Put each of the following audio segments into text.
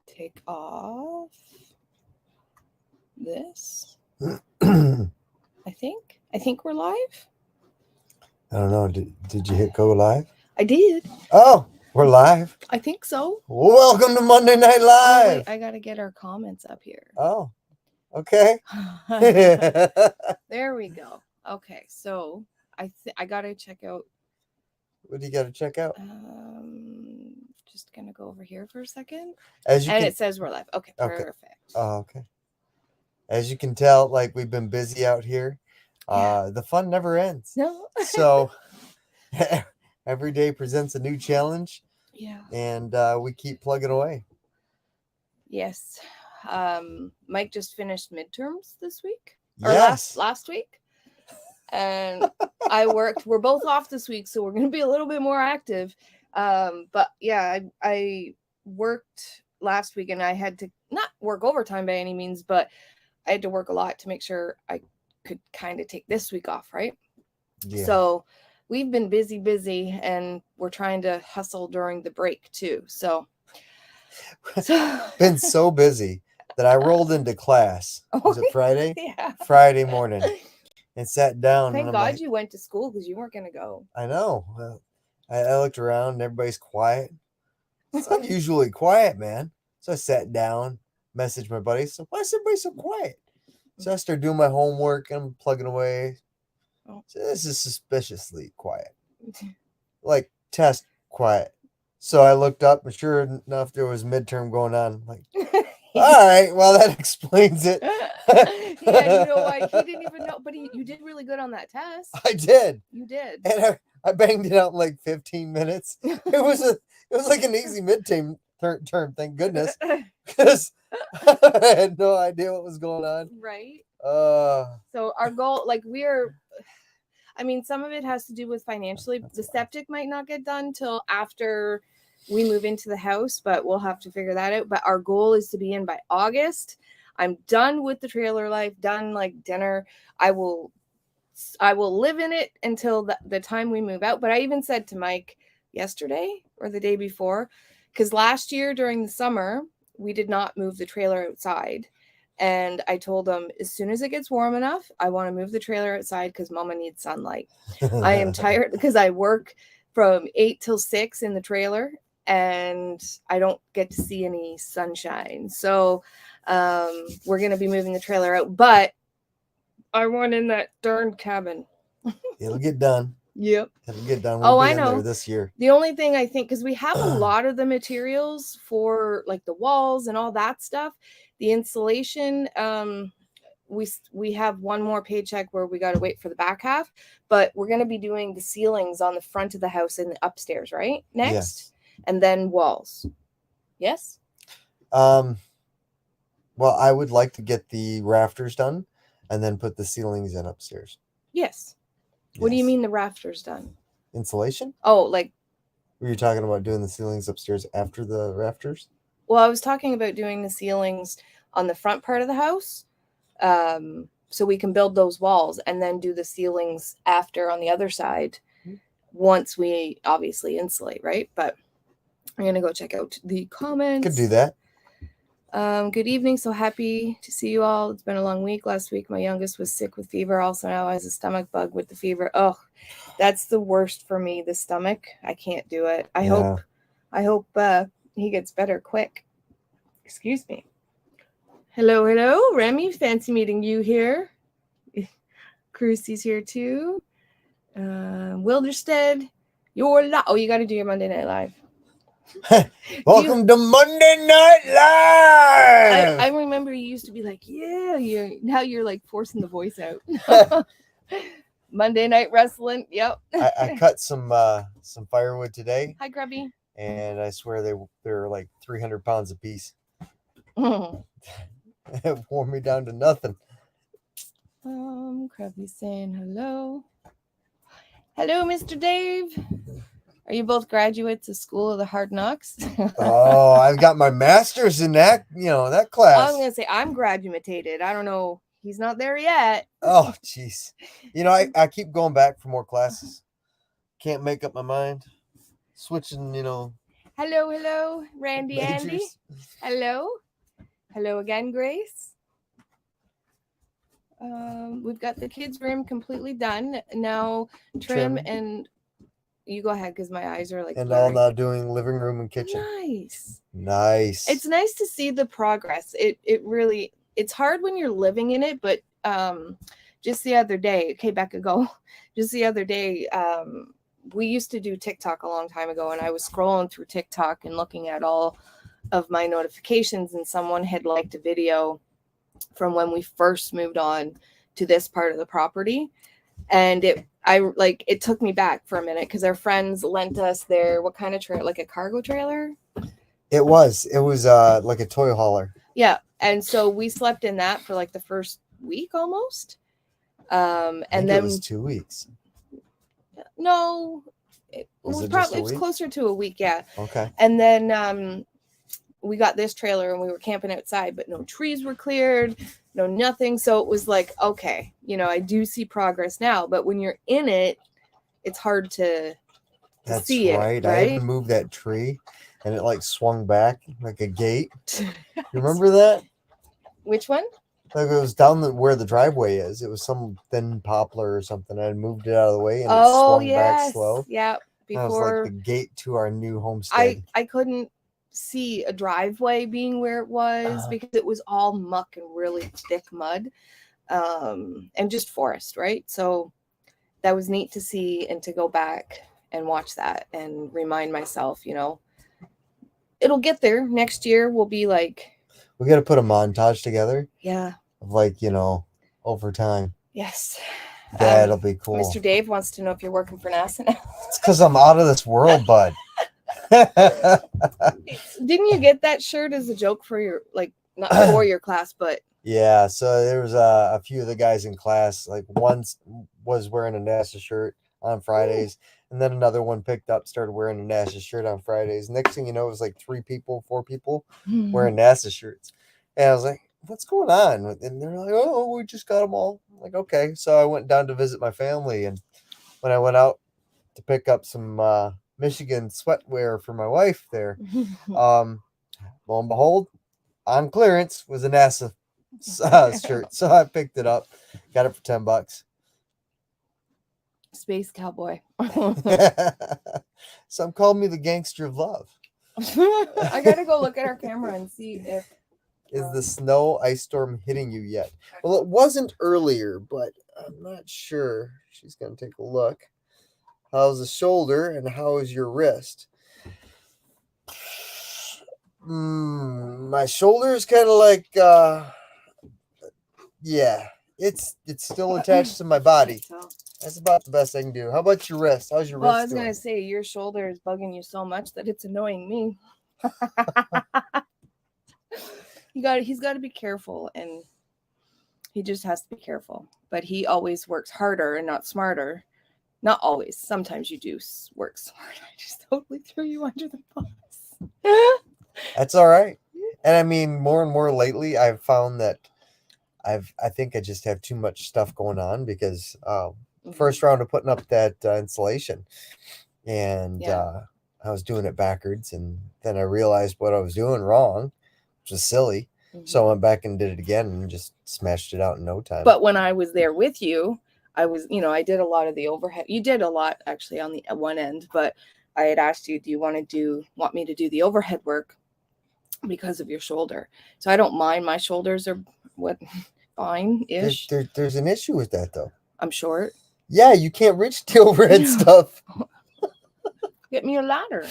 take off this. I think we're live. I don't know. Did you hit go live? I did. Oh, we're live. I think so. Welcome to Monday Night Oh, wait, Live. I gotta get our comments up here. Oh, okay. There we go. Okay, so I gotta check out. What do you got to check out? Just gonna go over here for a second. As you And can, it says we're live. Okay, Okay. perfect. Oh, okay. As you can tell, like we've been busy out here. Yeah. The fun never ends. No. So every day presents a new challenge, Yeah. and we keep plugging away. Yes. Mike just finished midterms this week. Or Yes. last week. And I worked. We're both off this week, so we're gonna be a little bit more active. But yeah, I worked last week and I had to not work overtime by any means, but I had to work a lot to make sure I could kind of take this week off, right? Yeah. So we've been busy, and we're trying to hustle during the break too. So Been so busy that I rolled into class. Was it Friday? Yeah. Friday morning, and sat down. Thank and God I'm like, you went to school because you weren't gonna go. I know. I looked around and everybody's quiet. It's unusually quiet, man. So I sat down, messaged my buddy. So why is everybody so quiet? So I started doing my homework and I'm plugging away. Oh. So this is suspiciously quiet, like test quiet. So I looked up, and sure enough, there was midterm going on. I'm like, all right, well that explains it. Yeah, you know why? He didn't even know, but you did really good on that test. I did. You did. And I banged it out in like 15 minutes. It was like an easy midterm term, thank goodness, because I had no idea what was going on. Right. Uh, So our goal, I mean, some of it has to do with financially. The septic might not get done till after we move into the house, but we'll have to figure that out. But our goal is to be in by August. I'm done with the trailer life, done like dinner. I will live in it until the time we move out. But I even said to Mike yesterday or the day before, because last year during the summer, we did not move the trailer outside. And I told him, as soon as it gets warm enough, I want to move the trailer outside because Mama needs sunlight. I am tired because I work from 8 till 6 in the trailer and I don't get to see any sunshine. So we're going to be moving the trailer out. But I want in that darn cabin. It'll get done. Yep. It'll get done. Oh, We'll I be in know. there this year. The only thing I think, because we have a lot of the materials for like the walls and all that stuff, the insulation, we have one more paycheck where we got to wait for the back half, but we're going to be doing the ceilings on the front of the house and the upstairs, right? Next. Yes. And then walls. Yes. Well, I would like to get the rafters done and then put the ceilings in upstairs. Yes. What do you mean the rafters done? Insulation? Oh, like. Were you talking about doing the ceilings upstairs after the rafters? Well, I was talking about doing the ceilings on the front part of the house, so we can build those walls and then do the ceilings after on the other side once we obviously insulate, right? But I'm going to go check out the comments. Could do that. Good evening. So happy to see you all. It's been a long week. Last week, my youngest was sick with fever. Also now has a stomach bug with the fever. Oh, that's the worst for me. The stomach. I can't do it. I hope he gets better quick. Excuse me. Hello. Remy, fancy meeting you here. Crucy's here too. Wilderstead, oh, you got to do your Monday Night Live. Welcome to Monday Night Live. I remember you used to be like, yeah, now you're like forcing the voice out. Monday Night Wrestling. Yep. I cut some firewood today. Hi, Grubby. And I swear they're like 300 pounds a piece. It wore me down to nothing. Grubby's saying hello. Hello, Mr. Dave. Are you both graduates of School of the Hard Knocks? Oh, I've got my master's in that class. I was going to say, I'm graduated. I don't know. He's not there yet. Oh, jeez. I keep going back for more classes. Can't make up my mind. Switching, Hello, Randy Andy. Majors. Hello again, Grace. We've got the kids' room completely done. Now trim. And you go ahead because my eyes are like And blurry. all now doing living room and kitchen. Nice. It's nice to see the progress. It really, it's hard when you're living in it, but just the other day, okay, Becca, go. Just the other day, we used to do TikTok a long time ago, and I was scrolling through TikTok and looking at all of my notifications, and someone had liked a video from when we first moved on to this part of the property. And it took me back for a minute because our friends lent us their, what kind of trailer, like a cargo trailer? It was like a toy hauler. Yeah. And so we slept in that for like the first week almost. And then it was 2 weeks. No, it was closer to a week. Yeah. Okay. And then we got this trailer and we were camping outside, but no trees were cleared, no nothing. So it was like, okay, I do see progress now, but when you're in it, it's hard to see it. Right. I had to move that tree and it like swung back like a gate. You remember that? Which one? Like it was down where the driveway is. It was some thin poplar or something. I moved it out of the way and it swung back slow. Yeah. Before, it was like the gate to our new homestead. I couldn't see a driveway being where it was because it was all muck and really thick mud, and just forest, right? So that was neat to see and to go back and watch that and remind myself, it'll get there. Next year we'll be like, we got to put a montage together. Yeah. Of like, over time. Yes. That'll be cool. Mr. Dave wants to know if you're working for NASA now. It's because I'm out of this world, bud. Didn't you get that shirt as a joke for your, like, not for your class, but yeah, so there was a few of the guys in class, like one was wearing a NASA shirt on Fridays, and then another one picked up, started wearing a NASA shirt on Fridays. Next thing you know, it was like 4 people wearing NASA shirts. And I was like, what's going on? And they're like, oh, we just got them all. I'm like, okay. So I went down to visit my family, and when I went out to pick up some Michigan sweatwear for my wife there, lo and behold, on clearance was a NASA shirt. So I picked it up, got it for $10. Space cowboy. Some call me the gangster of love. I gotta go look at our camera and see if is the snow ice storm hitting you yet. Well, it wasn't earlier, but I'm not sure. She's gonna take a look. How's the shoulder and how is your wrist? My shoulder is kind of like yeah, it's still attached to my body. That's about the best I can do. How about your wrist? How's your wrist? Well, I was doing? gonna say your shoulder is bugging you so much that it's annoying me. He's got to be careful, and he just has to be careful. But he always works harder and not smarter. Not always. Sometimes you do work smart. I just totally threw you under the bus. That's all right. And I mean, more and more lately, I've found that I think I just have too much stuff going on because first round of putting up that insulation, and I was doing it backwards, and then I realized what I was doing wrong, which was silly. So I went back and did it again and just smashed it out in no time. But when I was there with you, I was, I did a lot of the overhead. You did a lot actually on the one end, but I had asked you, do you want me to do the overhead work because of your shoulder? So I don't mind. My shoulders are fine-ish. There's an issue with that though. I'm short. Yeah, you can't reach the overhead stuff. Get me a ladder.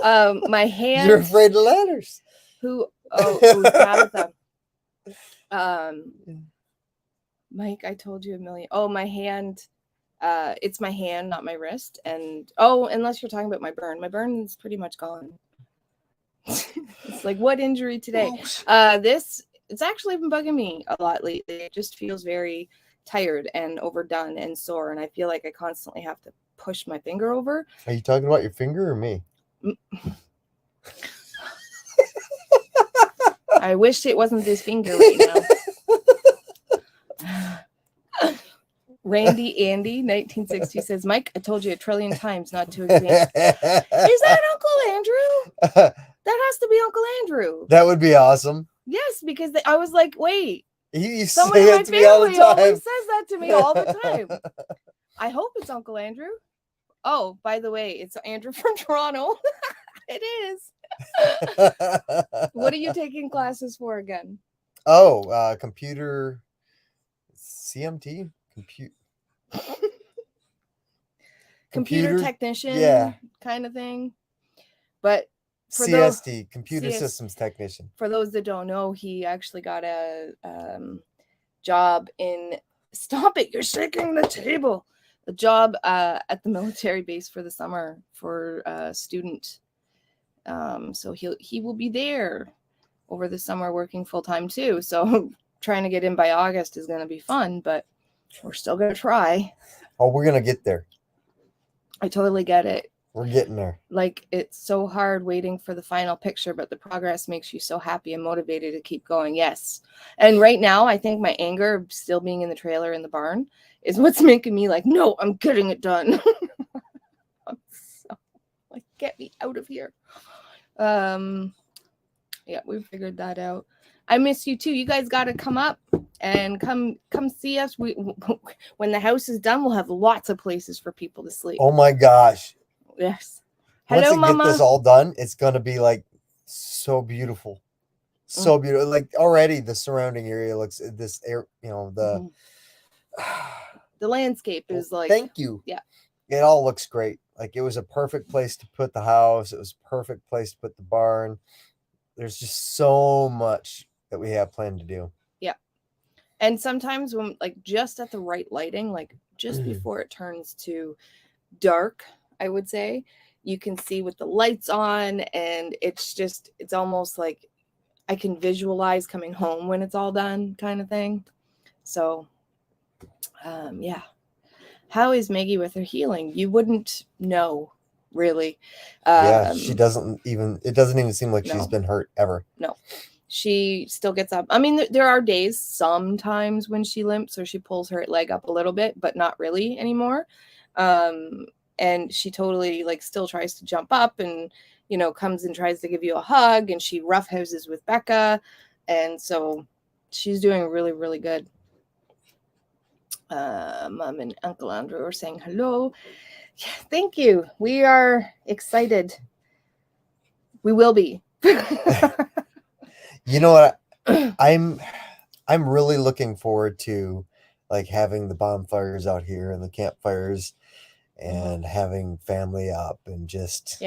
My hand. You're afraid of ladders. Tabitha. Mike, I told you a million. Oh, my hand. It's my hand, not my wrist. And unless you're talking about my burn is pretty much gone. It's like, what injury today? It's actually been bugging me a lot lately. It just feels very tired and overdone and sore, and I feel like I constantly have to push my finger over. Are you talking about your finger or me? I wish it wasn't this finger right now. Randy Andy 1960 says, Mike, I told you a trillion times not to examine. Is that Uncle Andrew? that That has to be Uncle Andrew. would be awesome. Yes, because I was like, wait, You someone say in my that to me all the family always time. says that to me all the time. I hope it's Uncle Andrew. Oh, by the way, it's Andrew from Toronto. It is. What are you taking classes for again? Oh, computer CMT? Computer Computer, technician yeah. kind of thing. But for those CST, computer systems technician. for those that don't know, he actually got a job in stop it, you're shaking the table. A job at the military base for the summer for a student. So he will be there over the summer working full time too. So trying to get in by August is going to be fun, but we're still going to try. Oh, we're going to get there. I totally get it. We're getting there. Like, it's so hard waiting for the final picture, but the progress makes you so happy and motivated to keep going. Yes. And right now, I think my anger of still being in the trailer in the barn is what's making me like, no, I'm getting it done. I'm so like, get me out of here. Yeah, we figured that out. I miss you too. You guys got to come up and come see us. When the house is done, we'll have lots of places for people to sleep. Oh my gosh. Yes. Once Hello, we Mama. get this all done, it's going to be like so beautiful. So beautiful. Like already the surrounding area looks this air, the the landscape is like, thank you. Yeah. It all looks great. Like it was a perfect place to put the house. It was a perfect place to put the barn. There's just so much that we have planned to do. Yeah. And sometimes when like just at the right lighting, like just before it turns to dark, I would say, you can see with the lights on, and it's almost like I can visualize coming home when it's all done kind of thing. So yeah. How is Maggie with her healing? You wouldn't know, really. Yeah, it doesn't even seem like she's been hurt ever. No. She still gets up. I mean, there are days sometimes when she limps or she pulls her leg up a little bit, but not really anymore. And she totally like still tries to jump up and, comes and tries to give you a hug, and she roughhouses with Becca. And so she's doing really, really good. Mom and Uncle Andrew are saying hello. Yeah, thank you. We are excited. We will be. You know what? I'm really looking forward to like having the bonfires out here and the campfires and having family up and just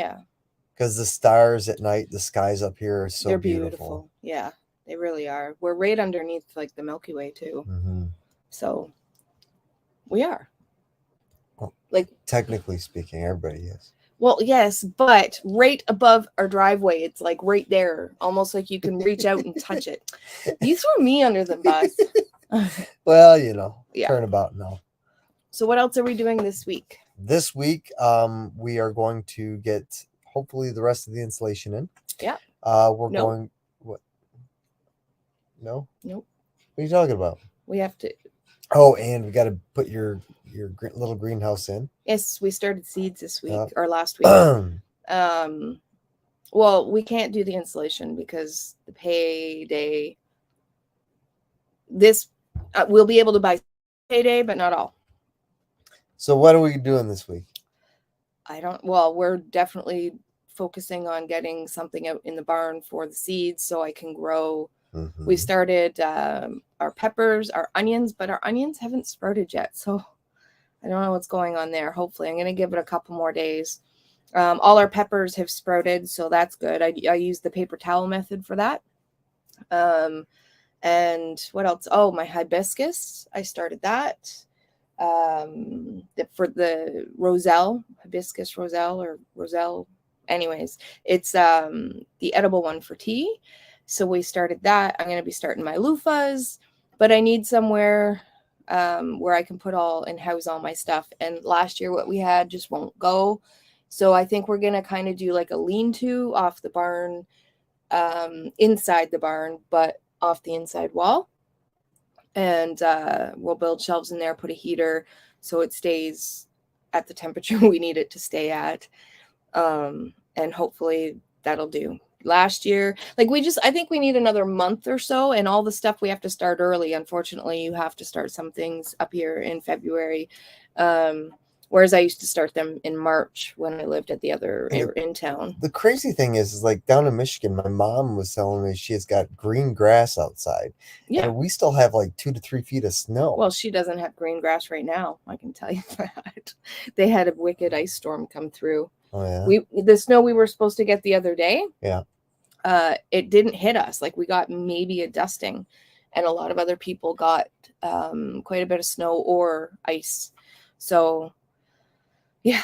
because the stars at night, the skies up here are so beautiful. Yeah, they really are. We're right underneath like the Milky Way too. So we are. Well, like technically speaking, everybody is. Well, yes, but right above our driveway, it's like right there, almost like you can reach out and touch it. You threw me under the bus. Well, turnabout now. So what else are we doing this week? This week, we are going to get hopefully the rest of the insulation in. Yeah. We're going. What? No. Nope. What are you talking about? We have to. Oh, and we got to put your little greenhouse in. Yes, we started seeds this week or last week. Well, we can't do the installation because the payday. This we'll be able to buy payday, but not all. So what are we doing this week? Well, we're definitely focusing on getting something out in the barn for the seeds so I can grow. We started our peppers, our onions, but our onions haven't sprouted yet. So I don't know what's going on there. Hopefully I'm going to give it a couple more days. All our peppers have sprouted, so that's good. I use the paper towel method for that. And what else? Oh, my hibiscus. I started that. For the Roselle, hibiscus Roselle or Roselle. Anyways, it's the edible one for tea. So we started that. I'm going to be starting my loofahs, but I need somewhere where I can house all my stuff. And last year what we had just won't go. So I think we're going to kind of do like a lean-to off the barn, inside the barn, but off the inside wall. And we'll build shelves in there, put a heater so it stays at the temperature we need it to stay at. And hopefully that'll do. Last year, like I think we need another month or so, and all the stuff we have to start early. Unfortunately, you have to start some things up here in February. Whereas I used to start them in March when I lived at the other in town. The crazy thing is like down in Michigan, my mom was telling me she has got green grass outside. Yeah. And we still have like 2 to 3 feet of snow. Well, she doesn't have green grass right now. I can tell you that. They had a wicked ice storm come through. Oh yeah. The snow we were supposed to get the other day. Yeah. It didn't hit us. Like we got maybe a dusting, and a lot of other people got quite a bit of snow or ice. So yeah.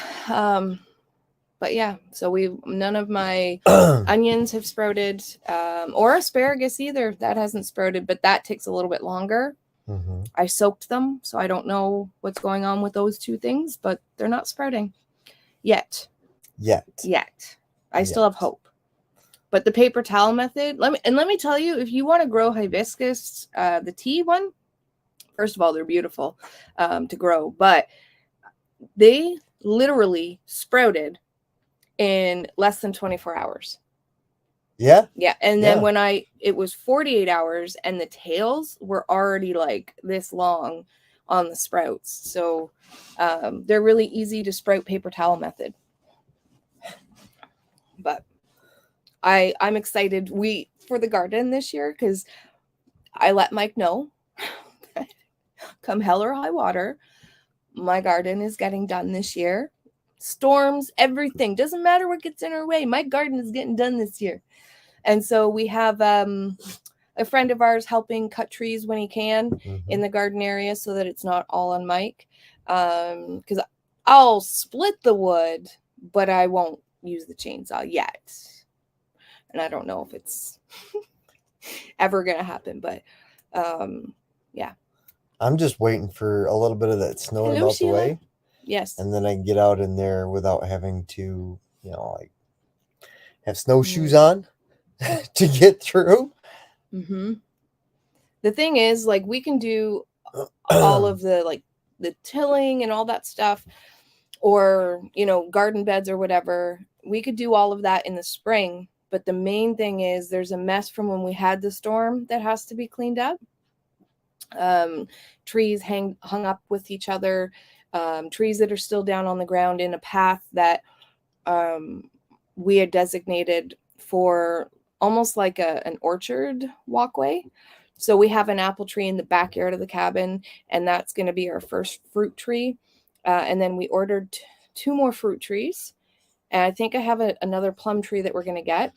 But yeah, so none of my onions have sprouted, or asparagus either. That hasn't sprouted, but that takes a little bit longer. Mm-hmm. I soaked them, so I don't know what's going on with those two things, but they're not sprouting yet. I still have hope. But the paper towel method, let me tell you, if you want to grow hibiscus, the tea one, first of all, they're beautiful to grow, but they literally sprouted in less than 24 hours. Yeah. And then when it was 48 hours and the tails were already like this long on the sprouts. So they're really easy to sprout paper towel method. But I'm excited for the garden this year, because I let Mike know come hell or high water, my garden is getting done this year. Storms, everything, doesn't matter what gets in our way, my garden is getting done this year. And so we have a friend of ours helping cut trees when he can in the garden area, so that it's not all on Mike, because I'll split the wood, but I won't use the chainsaw yet, and I don't know if it's ever gonna happen, but yeah. I'm just waiting for a little bit of that snow to melt away. Yes. And then I can get out in there without having to, like have snowshoes on to get through. Mm-hmm. The thing is, like, we can do all of the tilling and all that stuff, or, garden beds or whatever. We could do all of that in the spring. But the main thing is there's a mess from when we had the storm that has to be cleaned up. Trees hung up with each other, trees that are still down on the ground in a path that we had designated for almost like an orchard walkway. So we have an apple tree in the backyard of the cabin, and that's going to be our first fruit tree. And then we ordered 2 more fruit trees. And I think I have another plum tree that we're going to get.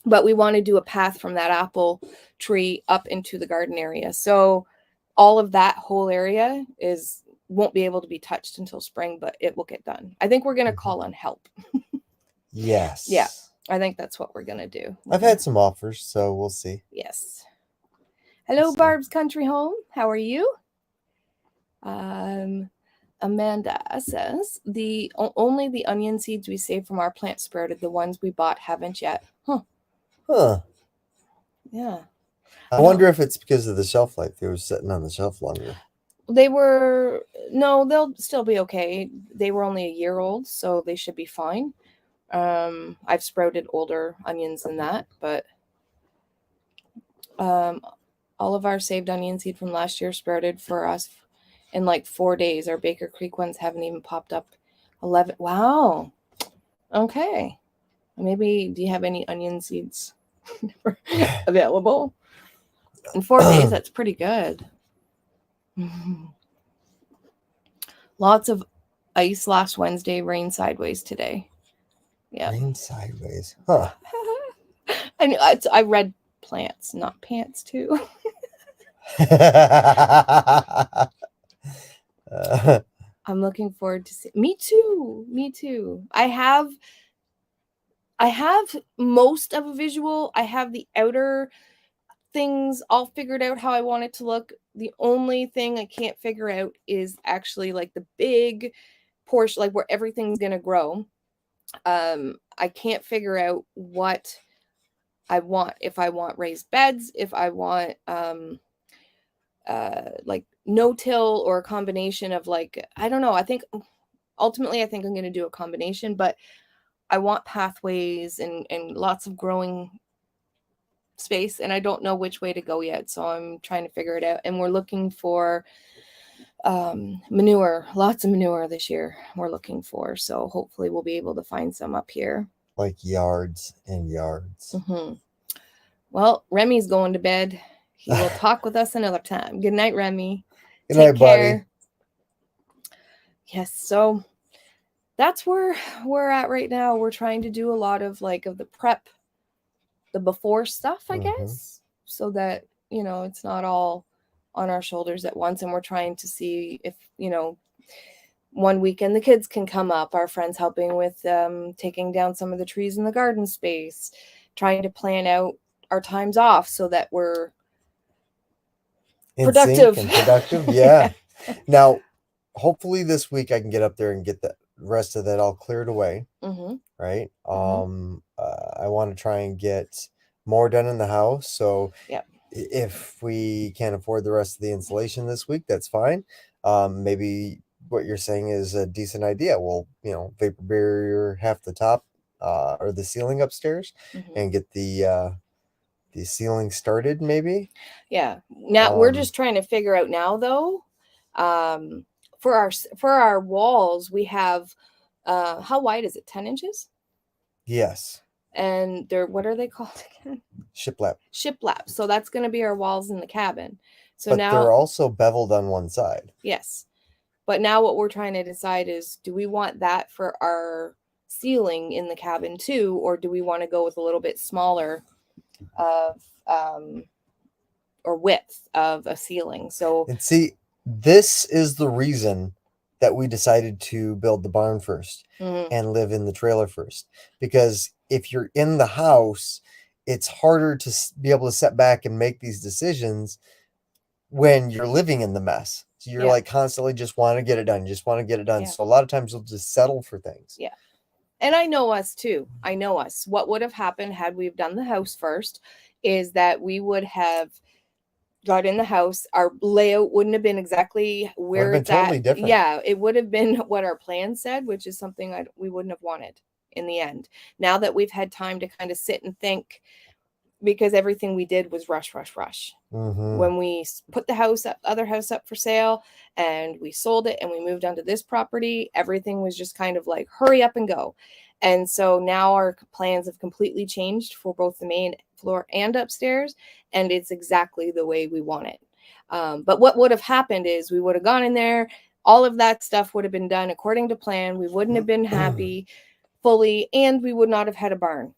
But we want to do a path from that apple tree up into the garden area. So all of that whole area won't be able to be touched until spring, but it will get done. I think we're going to call on help. Yes. Yeah, I think that's what we're going to do. I've had some offers, so we'll see. Yes. Hello, Barb's Country Home. How are you? Amanda says, only the onion seeds we saved from our plant sprouted. The ones we bought haven't yet. Huh. Yeah. I wonder if it's because of the shelf life. They were sitting on the shelf longer. They'll still be okay. They were only a year old, so they should be fine. I've sprouted older onions than that, but all of our saved onion seed from last year sprouted for us in like 4 days. Our Baker Creek ones haven't even popped up. 11. Wow. Okay. Maybe, do you have any onion seeds available? In 4 days, that's pretty good. Lots of ice last Wednesday, rain sideways today. Yeah. Rain sideways. Huh. I read plants, not pants, too. I'm looking forward to see. Me too. I have most of a visual. I have the outer things all figured out how I want it to look. The only thing I can't figure out is actually like the big portion, like where everything's gonna grow. I can't figure out what I want. If I want raised beds, if I want like no-till, or a combination of, like, I don't know. I think ultimately I'm going to do a combination, but I want pathways and lots of growing space, and I don't know which way to go yet. So I'm trying to figure it out. And we're looking for manure, lots of manure this year we're looking for. So hopefully we'll be able to find some up here. Like yards and yards. Mm-hmm. Well, Remy's going to bed. He will talk with us another time. Good night, Remy. Good Take night, care. buddy. Yes, so that's where we're at right now. We're trying to do a lot of like of the prep, the before stuff, I guess, so that, you know, it's not all on our shoulders at once. And we're trying to see if, you know, one weekend the kids can come up, our friends helping with taking down some of the trees in the garden space, trying to plan out our times off so that we're In sync productive. and productive. Yeah. Now, hopefully this week I can get up there and get the rest of that all cleared away. Mm-hmm. Right. Mhm. I want to try and get more done in the house. So Yep. if we can't afford the rest of the insulation this week, that's fine. Maybe what you're saying is a decent idea. We'll, you know, vapor barrier half the top or the ceiling upstairs Mhm. and get the ceiling started maybe. Yeah. Now we're just trying to figure out now though. For our walls, we have how wide is it? 10 inches? Yes. And they're, what are they called again? Shiplap. Shiplap. So that's going to be our walls in the cabin. So But now they're also beveled on one side. yes. But now what we're trying to decide is, do we want that for our ceiling in the cabin too, or do we want to go with a little bit smaller of or width of a ceiling? So And see, this is the reason that we decided to build the barn first mhm, and live in the trailer first. Because if you're in the house, it's harder to be able to sit back and make these decisions when you're living in the mess. So you're Yeah. like constantly just want to get it done, just want to get it done. Yeah. So a lot of times you'll just settle for things. Yeah. And I know us too. I know us. What would have happened had we done the house first is that we would have got in the house. Our layout wouldn't have been exactly where been it's totally at. different. Yeah, it would have been what our plan said, which is something we wouldn't have wanted in the end. Now that we've had time to kind of sit and think, because everything we did was rush. Mhm. When we put the other house up for sale, and we sold it and we moved onto this property, everything was just kind of like hurry up and go. And so now our plans have completely changed for both the main floor and upstairs, and it's exactly the way we want it. But what would have happened is we would have gone in there, all of that stuff would have been done according to plan. We wouldn't have been happy fully, and we would not have had a barn.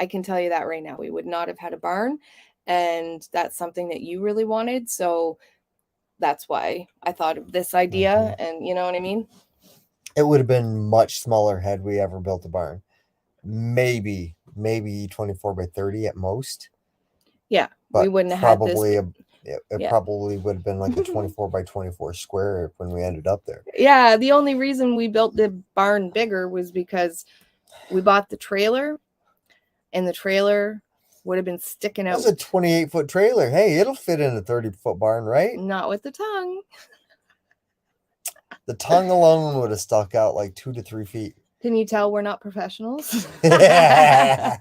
I can tell you that right now. We would not have had a barn, and that's something that you really wanted. So that's why I thought of this idea, and you know what I mean? It would have been much smaller had we ever built a barn. Maybe 24 by 30 at most. Yeah, But we wouldn't have had this. It probably would have been like a 24 by 24 square when we ended up there. Yeah, the only reason we built the barn bigger was because we bought the trailer, and the trailer would have been sticking out. It's a 28-foot trailer. Hey, it'll fit in a 30-foot barn, right? Not with the tongue. The tongue alone would have stuck out like 2 to 3 feet. Can you tell we're not professionals? Yeah.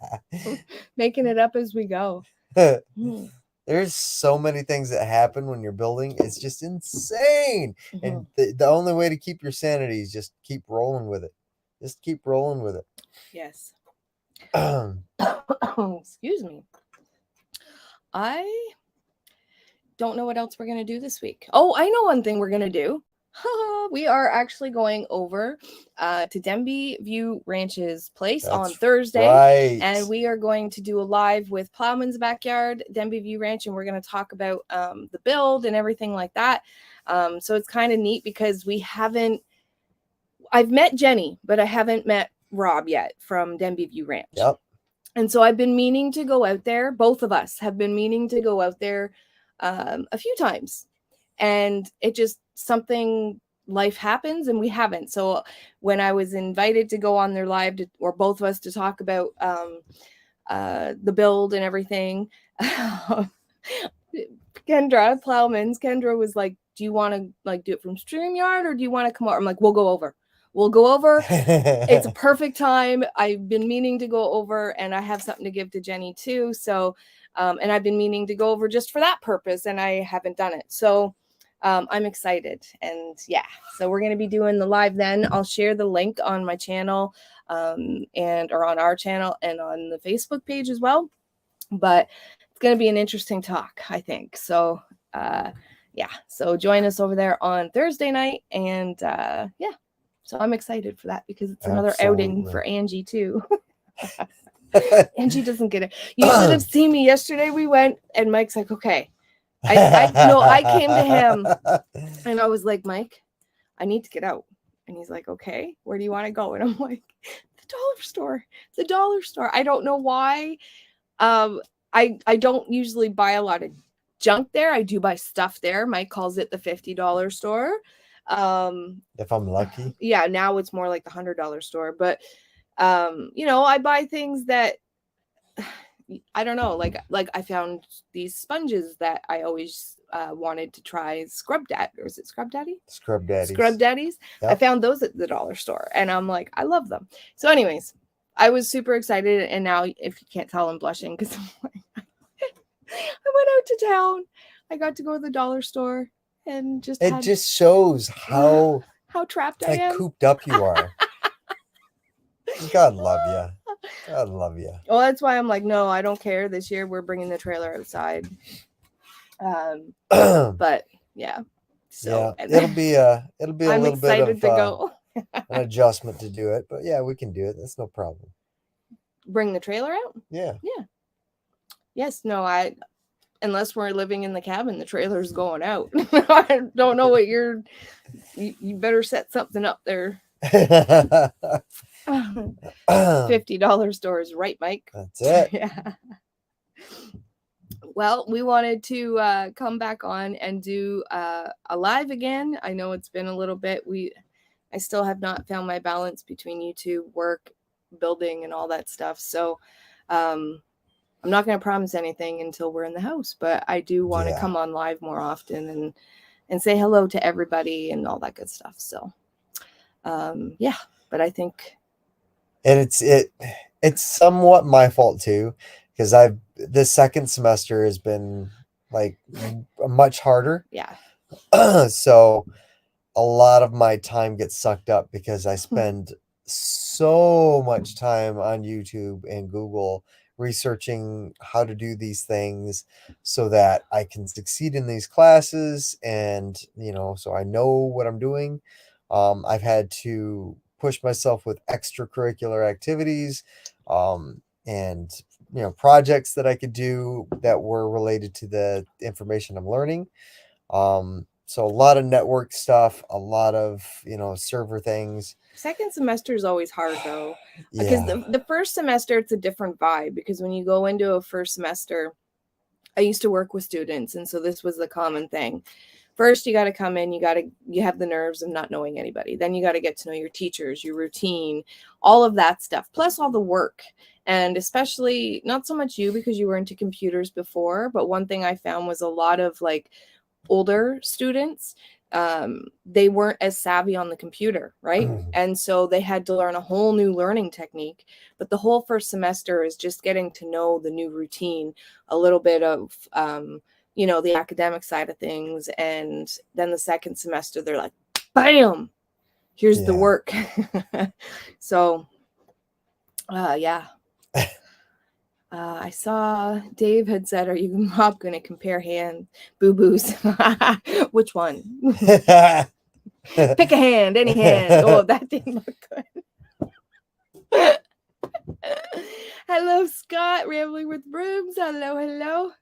Making it up as we go. Hmm. There's so many things that happen when you're building. It's just insane. Mhm. And the only way to keep your sanity is just keep rolling with it. Just keep rolling with it. Yes. Excuse me. I don't know what else we're going to do this week. Oh, I know one thing we're going to do. We are actually going over to Denby View Ranch's place on Thursday. Right. And we are going to do a live with Plowman's Backyard, Denby View Ranch, and we're going to talk about the build and everything like that. So it's kind of neat because I've met Jenny, but I haven't met Rob yet from Denby View Ranch. Yep. And so I've been meaning to go out there. Both of us have been meaning to go out there a few times. And it just something, life happens and we haven't. So when I was invited to go on their live or both of us to talk about the build and everything, Kendra was like, do you want to like do it from StreamYard or do you want to come over? I'm like, we'll go over. we'll go over. It's a perfect time. I've been meaning to go over, and I have something to give to Jenny too. So, and I've been meaning to go over just for that purpose, and I haven't done it. So I'm excited. And yeah, so we're going to be doing the live then. I'll share the link on my channel or on our channel and on the Facebook page as well. But it's going to be an interesting talk, I think. So yeah, so join us over there on Thursday night. And yeah, so I'm excited for that because it's another outing for Angie too. Angie doesn't get it. You should have seen me yesterday. We went, and Mike's like, okay. I came to him and I was like, Mike, I need to get out. And he's like, okay, where do you want to go? And I'm like, the dollar store. The dollar store. I don't know why. I don't usually buy a lot of junk there. I do buy stuff there. Mike calls it the $50 store. If I'm lucky. Yeah, now it's more like the $100 store. But you know, I buy things that I don't know, like I found these sponges that I always wanted to try. Scrub Daddy, or is it Scrub Daddy? Scrub Daddies. Scrub Daddies. Yep. I found those at the dollar store, and I'm like, I love them. So, anyways, I was super excited, and now, if you can't tell, I'm blushing because I'm like, I went out to town. I got to go to the dollar store, and just just shows how trapped I am, cooped up you are. God love you. God love you. Well, that's why I'm like, no, I don't care. This year we're bringing the trailer outside. But yeah, so yeah, it'll be a little bit of to go. an adjustment to do it, but yeah, we can do it. That's no problem. Bring the trailer out? Yeah. Yeah. Yes. No, unless we're living in the cabin, the trailer's going out. I don't know what you better set something up there. $50 stores, right, Mike? That's it. Yeah. Well, we wanted to come back on and do a live again. I know it's been a little bit. I still have not found my balance between YouTube, work, building, and all that stuff. So I'm not going to promise anything until we're in the house, but I do want to come on live more often and say hello to everybody and all that good stuff. So yeah, but I think. And it's somewhat my fault too, because this second semester has been like much harder. Yeah. So a lot of my time gets sucked up because I spend so much time on YouTube and Google researching how to do these things so that I can succeed in these classes. And, so I know what I'm doing. I've had to push myself with extracurricular activities, and, projects that I could do that were related to the information I'm learning. So a lot of network stuff, a lot of, server things. Second semester is always hard though, because the first semester, it's a different vibe, because when you go into a first semester, I used to work with students. And so this was the common thing. First, you got to come in, you have the nerves of not knowing anybody. Then you got to get to know your teachers, your routine, all of that stuff, plus all the work. And especially not so much you, because you were into computers before. But one thing I found was a lot of like older students, they weren't as savvy on the computer, right? And so they had to learn a whole new learning technique. But the whole first semester is just getting to know the new routine, a little bit of the academic side of things. And then the second semester, they're like, bam, here's the work. So yeah. I saw Dave had said, are you not going to compare hand boo-boos? Which one? Pick a hand, any hand. Oh, that didn't look good. Hello, Scott, Rambling with Brooms. Hello.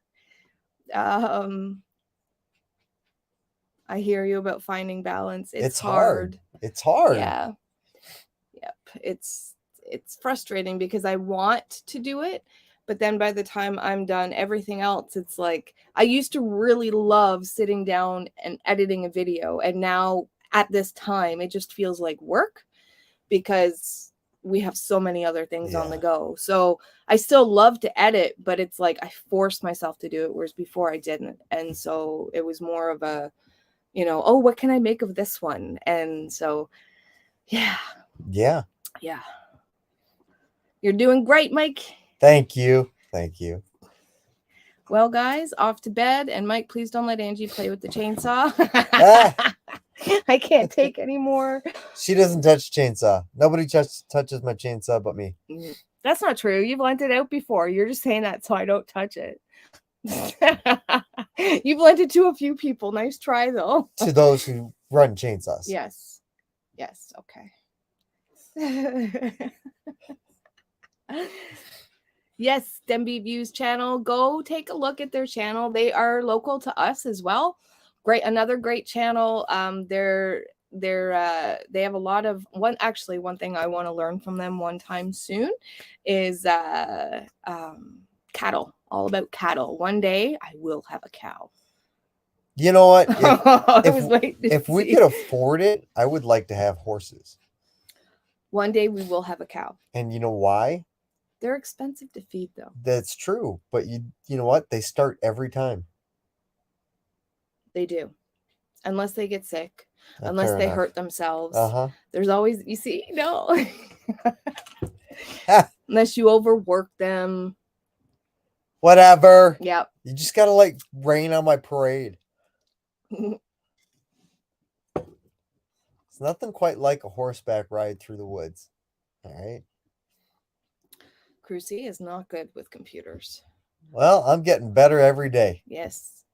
I hear you about finding balance. It's hard. It's hard. Yeah. Yep. It's frustrating because I want to do it, but then by the time I'm done everything else, it's like I used to really love sitting down and editing a video, and now at this time it just feels like work because we have so many other things on the go. So I still love to edit, but it's like I force myself to do it, whereas before I didn't. And so it was more of a, oh, what can I make of this one? And so Yeah. Yeah. Yeah. You're doing great, Mike. Thank you. Thank you. Well, guys, off to bed. And Mike, please don't let Angie play with the chainsaw. Ah, I can't take anymore. she doesn't touch chainsaw. Nobody touches my chainsaw but me. That's not true. You've lent it out before. You're just saying that so I don't touch it. You've lent it to a few people. Nice try, though. To those who run chainsaws. Yes. Yes. Okay. Yes, Demby Views channel. Go take a look at their channel. They are local to us as well. Great, another great channel. They have a lot of one thing I want to learn from them one time soon is cattle. All about cattle. One day I will have a cow. You know what? If we could afford it, I would like to have horses. One day we will have a cow. And you know why? They're expensive to feed, though. That's true. But you know what? They start every time. They do. Unless they get sick. Unless they hurt themselves. Uh-huh. There's always, you see, no. Unless you overwork them. Whatever. Yep. You just got to rain on my parade. It's nothing quite like a horseback ride through the woods. All right. Crucy is not good with computers. Well, I'm getting better every day. Yes.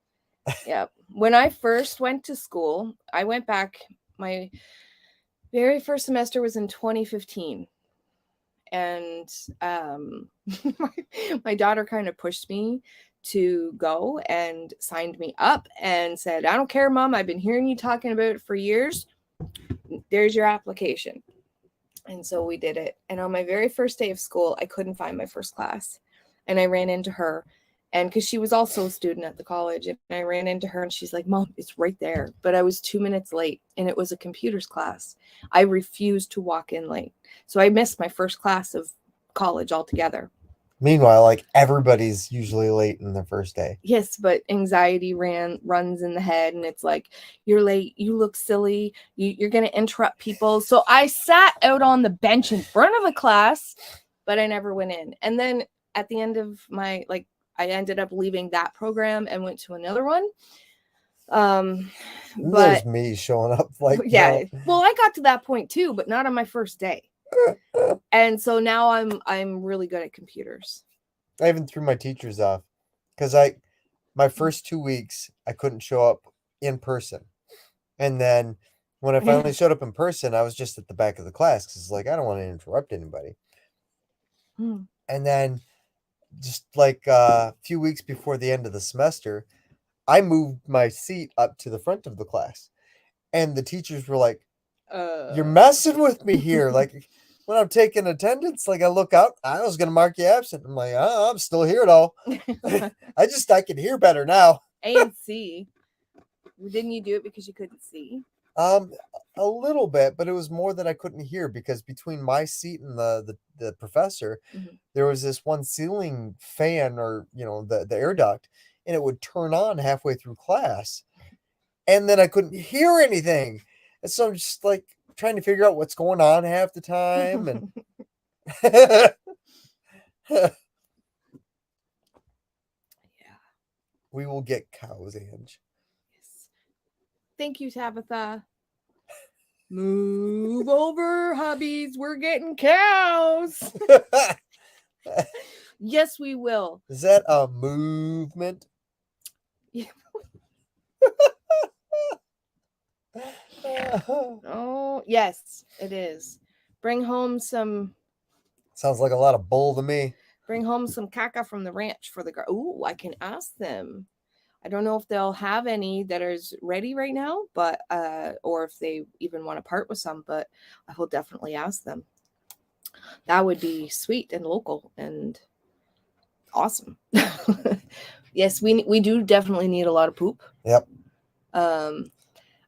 Yep. When I first went to school, I went back. My very first semester was in 2015. And my daughter kind of pushed me to go and signed me up and said, I don't care, Mom. I've been hearing you talking about it for years. There's your application. And so we did it. And on my very first day of school, I couldn't find my first class. And I ran into her. And because she was also a student at the college. And I ran into her and she's like, Mom, it's right there. But I was 2 minutes late and it was a computers class. I refused to walk in late. So I missed my first class of college altogether. Meanwhile, everybody's usually late in their first day. Yes, but anxiety runs in the head and it's like, you're late, you look silly, you're going to interrupt people. So I sat out on the bench in front of the class, but I never went in. And then at the end of my, I ended up leaving that program and went to another one. But there's me showing up yeah. Well, I got to that point too, but not on my first day. And so now I'm really good at computers. I even threw my teachers off because my first 2 weeks I couldn't show up in person, and then when I finally showed up in person, I was just at the back of the class because I don't want to interrupt anybody. And then just a few weeks before the end of the semester, I moved my seat up to the front of the class, and the teachers were like, "You're messing with me here." When I'm taking attendance, I look out, I was going to mark you absent. I'm like, oh, I'm still here though. I can hear better now. A and C. Didn't you do it because you couldn't see? A little bit, but it was more that I couldn't hear because between my seat and the professor, there was this one ceiling fan or, the air duct, and it would turn on halfway through class. And then I couldn't hear anything. And so I'm just trying to figure out what's going on half the time. And yeah, we will get cows, Ange. Yes. Thank you, Tabitha. Move over, hubbies. We're getting cows. Yes, we will. Is that a movement? Yeah. Oh, yes, it is. Bring home some. Sounds like a lot of bull to me. Bring home some caca from the ranch for the. Ooh, I can ask them. I don't know if they'll have any that are ready right now, but or if they even want to part with some, but I will definitely ask them. That would be sweet and local and awesome. Yes, we do definitely need a lot of poop. Yep.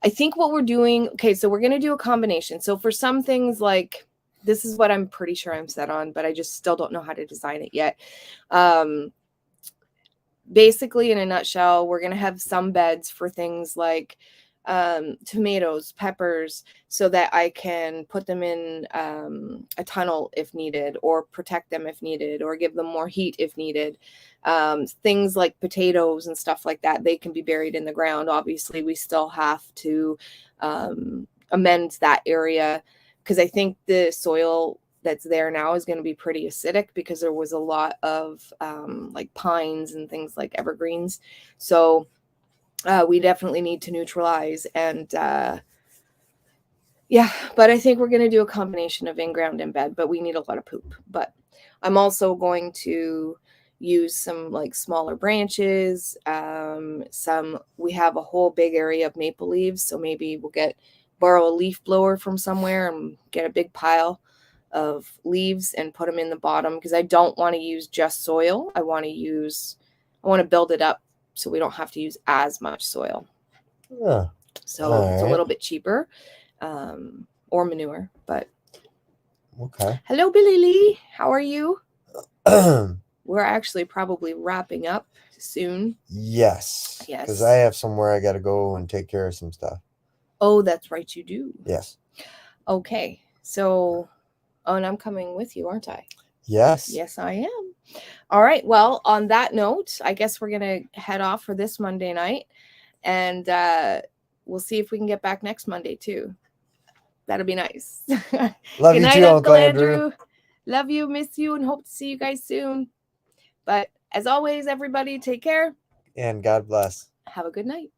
I think what we're doing, okay, so we're going to do a combination. So for some things, this is what I'm pretty sure I'm set on, but I just still don't know how to design it yet. Basically, in a nutshell, we're going to have some beds for things like tomatoes, peppers, so that I can put them in a tunnel if needed, or protect them if needed, or give them more heat if needed. Things like potatoes and stuff like that, they can be buried in the ground. Obviously, we still have to amend that area, because I think the soil that's there now is going to be pretty acidic, because there was a lot of like pines and things like evergreens. So we definitely need to neutralize. And yeah, but I think we're going to do a combination of in-ground and bed, but we need a lot of poop. But I'm also going to use some like smaller branches. We have a whole big area of maple leaves, so maybe we'll borrow a leaf blower from somewhere and get a big pile of leaves and put them in the bottom, because I don't want to use just soil. I want to build it up so we don't have to use as much soil. Yeah. So it's a little bit cheaper, or manure. But Okay. hello, Billy Lee. How are you? We're actually probably wrapping up soon. Yes. Yes. Because I have somewhere I got to go and take care of some stuff. Oh, that's right, you do. Yes. Okay. So, and I'm coming with you, aren't I? Yes. Yes, I am. All right. Well, on that note, I guess we're going to head off for this Monday night. And we'll see if we can get back next Monday, too. That'll be nice. Love Good you night, too, Uncle Uncle Andrew. Love you, miss you, and hope to see you guys soon. But as always, everybody, take care. And God bless. Have a good night.